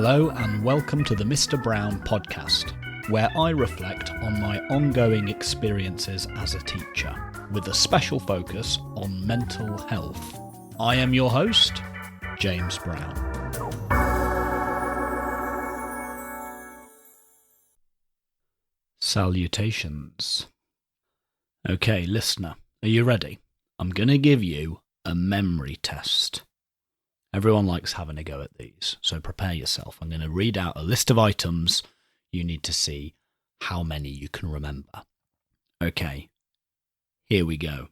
Hello and welcome to the Mr. Brown podcast, where I reflect on my ongoing experiences as a teacher, with a special focus on mental health. I am your host, James Brown. Salutations. Okay, listener, are you ready? I'm going to give you a memory test. Everyone likes having a go at these, so prepare yourself. I'm going to read out a list of items. You need to see how many you can remember. Okay, here we go.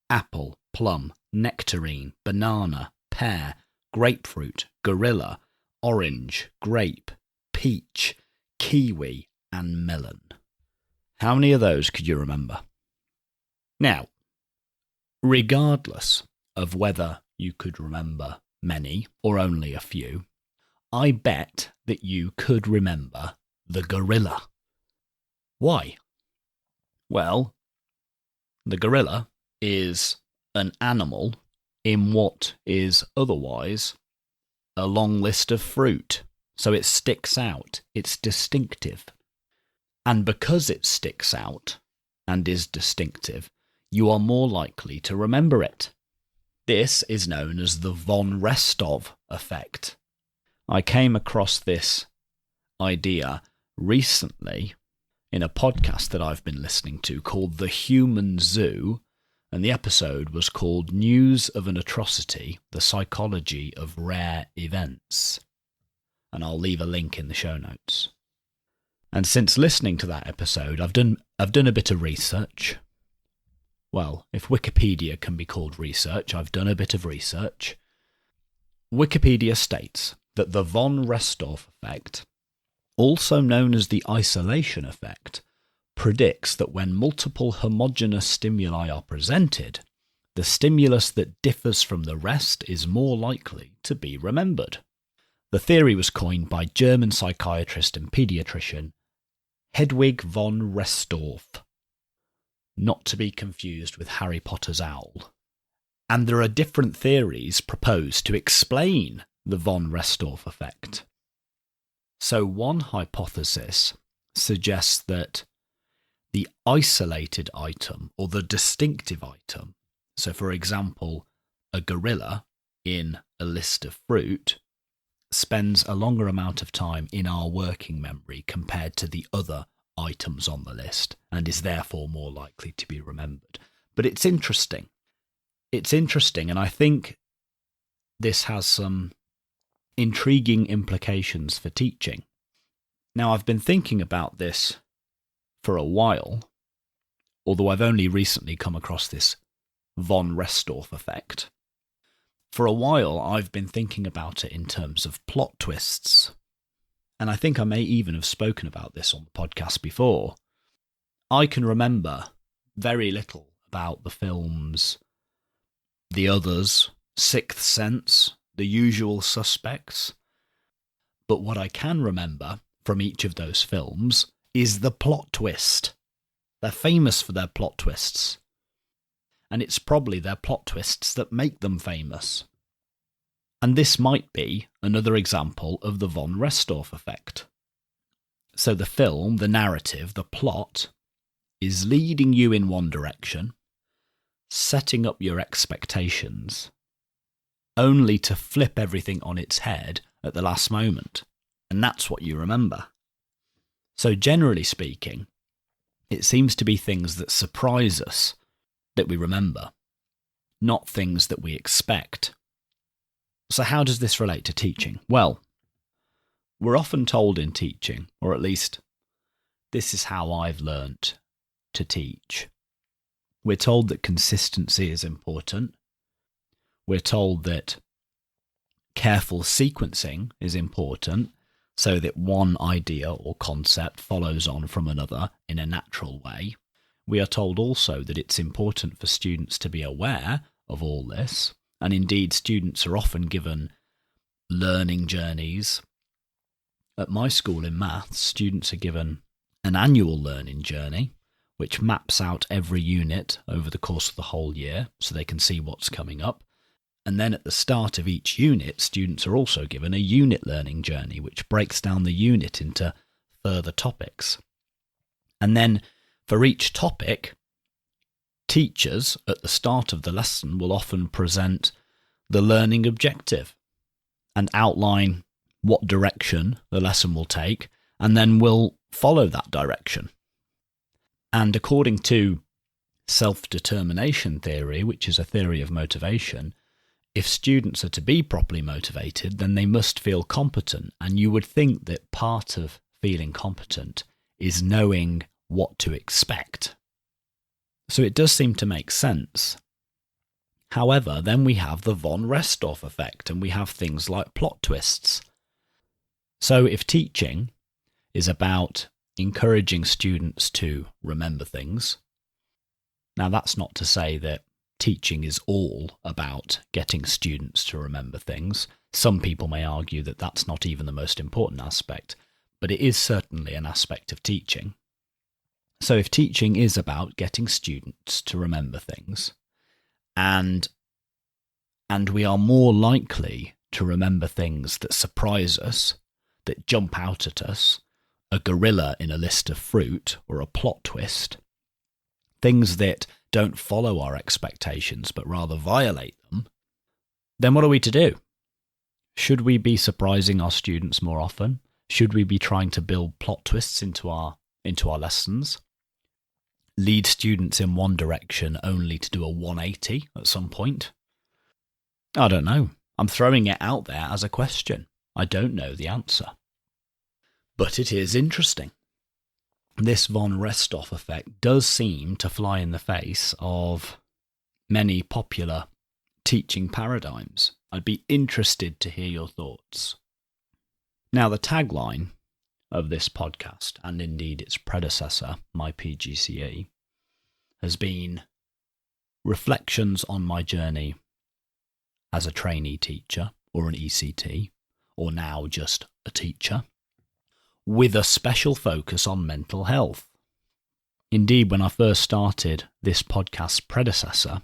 Apple, plum, nectarine, banana, pear, grapefruit, gorilla, orange, grape, peach, kiwi, and melon. How many of those could you remember? Now, regardless of whether you could remember many or only a few, I bet that you could remember the gorilla. Why? Well, the gorilla is an animal in what is otherwise a long list of fruit, so it sticks out, it's distinctive. And because it sticks out and is distinctive, you are more likely to remember it. This is known as the von Restorff effect. I came across this idea recently in a podcast that I've been listening to called The Human Zoo, and the episode was called News of an Atrocity, The Psychology of Rare Events. And I'll leave a link in the show notes. And since listening to that episode, I've done a bit of research. Well, if Wikipedia can be called research, I've done a bit of research. Wikipedia states that the von Restorff effect, also known as the isolation effect, predicts that when multiple homogeneous stimuli are presented, the stimulus that differs from the rest is more likely to be remembered. The theory was coined by German psychiatrist and paediatrician Hedwig von Restorff, not to be confused with Harry Potter's owl. And there are different theories proposed to explain the von Restorff effect. So one hypothesis suggests that the isolated item or the distinctive item, so for example, a gorilla in a list of fruit, spends a longer amount of time in our working memory compared to the other items on the list and is therefore more likely to be remembered. But it's interesting. It's interesting, and I think this has some intriguing implications for teaching. Now, I've been thinking about this for a while, although I've only recently come across this von Restorff effect. For a while, I've been thinking about it in terms of plot twists. And I think I may even have spoken about this on the podcast before. I can remember very little about the films The Others, Sixth Sense, The Usual Suspects. But what I can remember from each of those films is the plot twist. They're famous for their plot twists. And it's probably their plot twists that make them famous. And this might be another example of the von Restorff effect. So the film, the narrative, the plot, is leading you in one direction, setting up your expectations, only to flip everything on its head at the last moment. And that's what you remember. So generally speaking, it seems to be things that surprise us that we remember, not things that we expect. So how does this relate to teaching? Well, we're often told in teaching, or at least this is how I've learnt to teach. We're told that consistency is important. We're told that careful sequencing is important, so that one idea or concept follows on from another in a natural way. We are told also that it's important for students to be aware of all this. And indeed, students are often given learning journeys. At my school in maths, students are given an annual learning journey, which maps out every unit over the course of the whole year so they can see what's coming up. And then at the start of each unit, students are also given a unit learning journey, which breaks down the unit into further topics. And then for each topic, teachers at the start of the lesson will often present the learning objective and outline what direction the lesson will take, and then will follow that direction. And according to self-determination theory, which is a theory of motivation, if students are to be properly motivated, then they must feel competent. And you would think that part of feeling competent is knowing what to expect. So it does seem to make sense. However, then we have the von Restorff effect, and we have things like plot twists. So if teaching is about encouraging students to remember things, now that's not to say that teaching is all about getting students to remember things. Some people may argue that that's not even the most important aspect, but it is certainly an aspect of teaching. So if teaching is about getting students to remember things, and we are more likely to remember things that surprise us, that jump out at us, a gorilla in a list of fruit or a plot twist, things that don't follow our expectations but rather violate them, then what are we to do? Should we be surprising our students more often? Should we be trying to build plot twists into our lessons? Lead students in one direction only to do a 180 at some point? I don't know. I'm throwing it out there as a question. I don't know the answer. But it is interesting. This von Restorff effect does seem to fly in the face of many popular teaching paradigms. I'd be interested to hear your thoughts. Now, the tagline of this podcast, and indeed its predecessor, my PGCE, has been reflections on my journey as a trainee teacher, or an ECT, or now just a teacher, with a special focus on mental health. Indeed, when I first started this podcast's predecessor,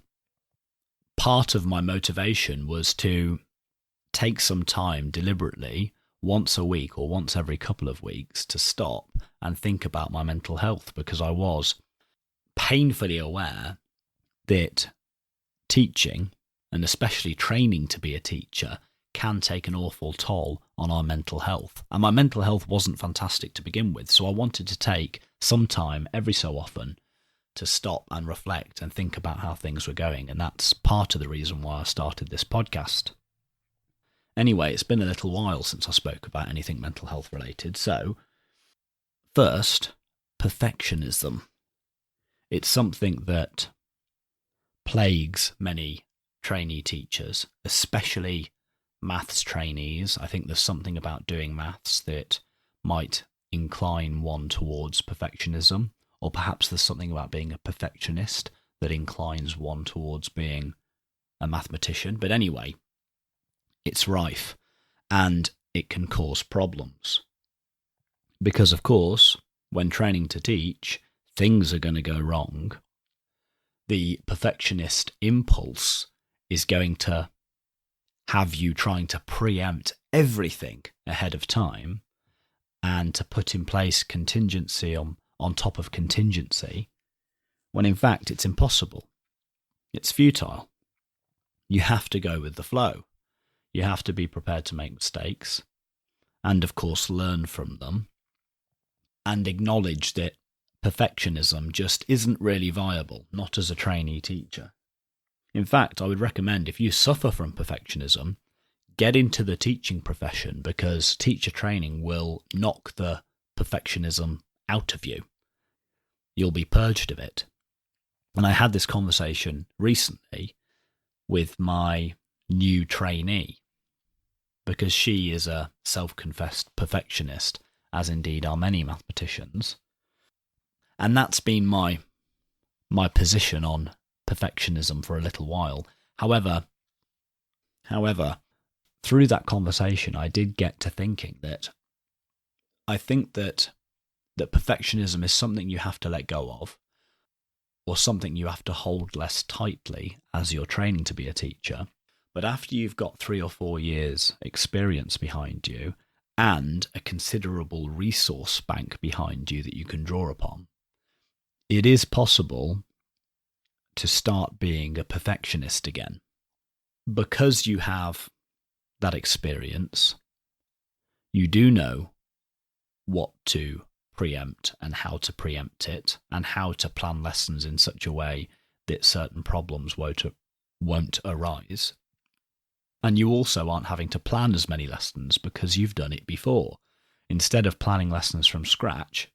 part of my motivation was to take some time deliberately, once a week or once every couple of weeks, to stop and think about my mental health, because I was painfully aware that teaching, and especially training to be a teacher, can take an awful toll on our mental health. And my mental health wasn't fantastic to begin with, so I wanted to take some time every so often to stop and reflect and think about how things were going, and that's part of the reason why I started this podcast. Anyway, it's been a little while since I spoke about anything mental health related, so first, perfectionism. It's something that plagues many trainee teachers, especially maths trainees. I think there's something about doing maths that might incline one towards perfectionism, or perhaps there's something about being a perfectionist that inclines one towards being a mathematician. But anyway, it's rife, and it can cause problems. Because, of course, when training to teach, things are going to go wrong. The perfectionist impulse is going to have you trying to preempt everything ahead of time and to put in place contingency on top of contingency, when in fact it's impossible. It's futile. You have to go with the flow. You have to be prepared to make mistakes and, of course, learn from them and acknowledge that perfectionism just isn't really viable, not as a trainee teacher. In fact, I would recommend, if you suffer from perfectionism, get into the teaching profession, because teacher training will knock the perfectionism out of you. You'll be purged of it. And I had this conversation recently with my new trainee, because she is a self-confessed perfectionist, as indeed are many mathematicians. And that's been my position on perfectionism for a little while. However, through that conversation, I did get to thinking that I think that perfectionism is something you have to let go of, or something you have to hold less tightly as you're training to be a teacher. But after you've got 3 or 4 years experience behind you and a considerable resource bank behind you that you can draw upon, it is possible to start being a perfectionist again. Because you have that experience, you do know what to preempt and how to preempt it, and how to plan lessons in such a way that certain problems won't arise. And you also aren't having to plan as many lessons because you've done it before. Instead of planning lessons from scratch,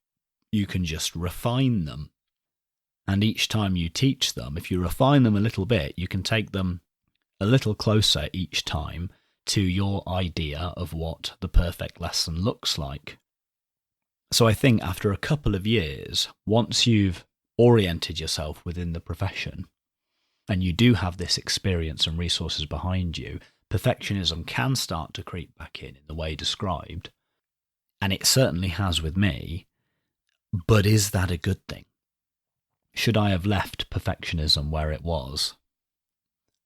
you can just refine them. And each time you teach them, if you refine them a little bit, you can take them a little closer each time to your idea of what the perfect lesson looks like. So I think after a couple of years, once you've oriented yourself within the profession and you do have this experience and resources behind you, perfectionism can start to creep back in the way described. And it certainly has with me. But is that a good thing? Should I have left perfectionism where it was?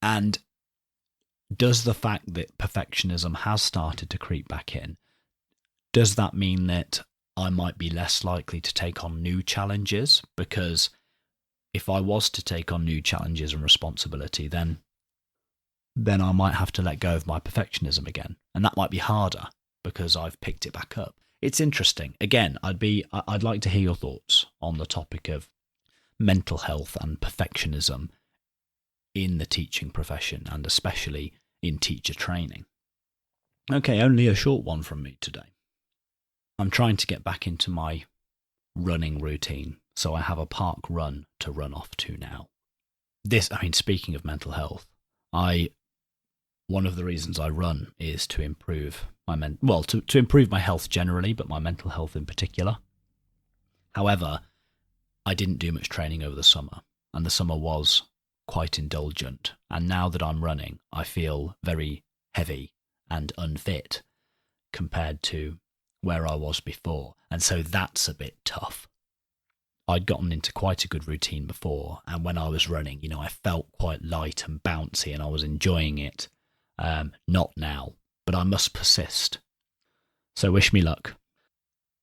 And does the fact that perfectionism has started to creep back in, does that mean that I might be less likely to take on new challenges? Because if I was to take on new challenges and responsibility, then I might have to let go of my perfectionism again. And that might be harder because I've picked it back up. It's interesting. Again, I'd like to hear your thoughts on the topic of mental health and perfectionism in the teaching profession, and especially in teacher training. Okay, only a short one from me today. I'm trying to get back into my running routine, so I have a park run to run off to now. Speaking of mental health, one of the reasons I run is to improve to improve my health generally, but my mental health in particular. However, I didn't do much training over the summer, and the summer was quite indulgent. And now that I'm running, I feel very heavy and unfit compared to where I was before. And so that's a bit tough. I'd gotten into quite a good routine before, and when I was running, I felt quite light and bouncy and I was enjoying it. Not now, but I must persist. So wish me luck.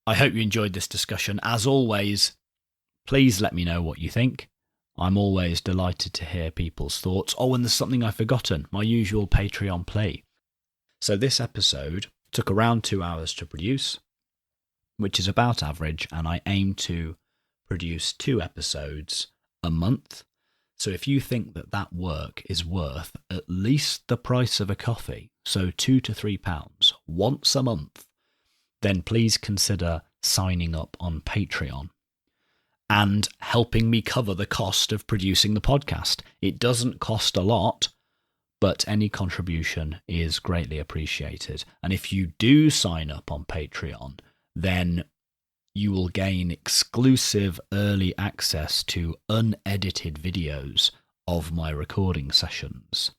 I hope you enjoyed this discussion. As always, please let me know what you think. I'm always delighted to hear people's thoughts. Oh, and there's something I've forgotten, my usual Patreon play. So this episode took around 2 hours to produce, which is about average, and I aim to produce 2 episodes a month. So if you think that work is worth at least the price of a coffee, so £2 to £3 once a month, then please consider signing up on Patreon and helping me cover the cost of producing the podcast. It doesn't cost a lot, but any contribution is greatly appreciated. And if you do sign up on Patreon, then you will gain exclusive early access to unedited videos of my recording sessions.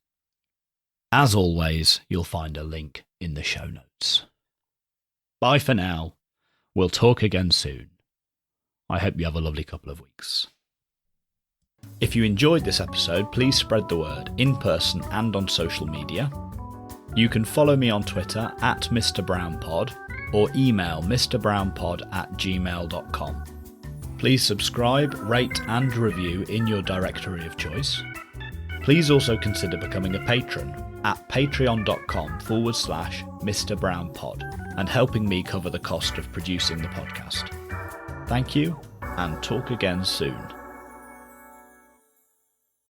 As always, you'll find a link in the show notes. Bye for now. We'll talk again soon. I hope you have a lovely couple of weeks. If you enjoyed this episode, please spread the word in person and on social media. You can follow me on Twitter at Mr. BrownPod or email mrbrownpod@gmail.com. Please subscribe, rate and review in your directory of choice. Please also consider becoming a patron at patreon.com/Mr. BrownPod and helping me cover the cost of producing the podcast. Thank you, and talk again soon.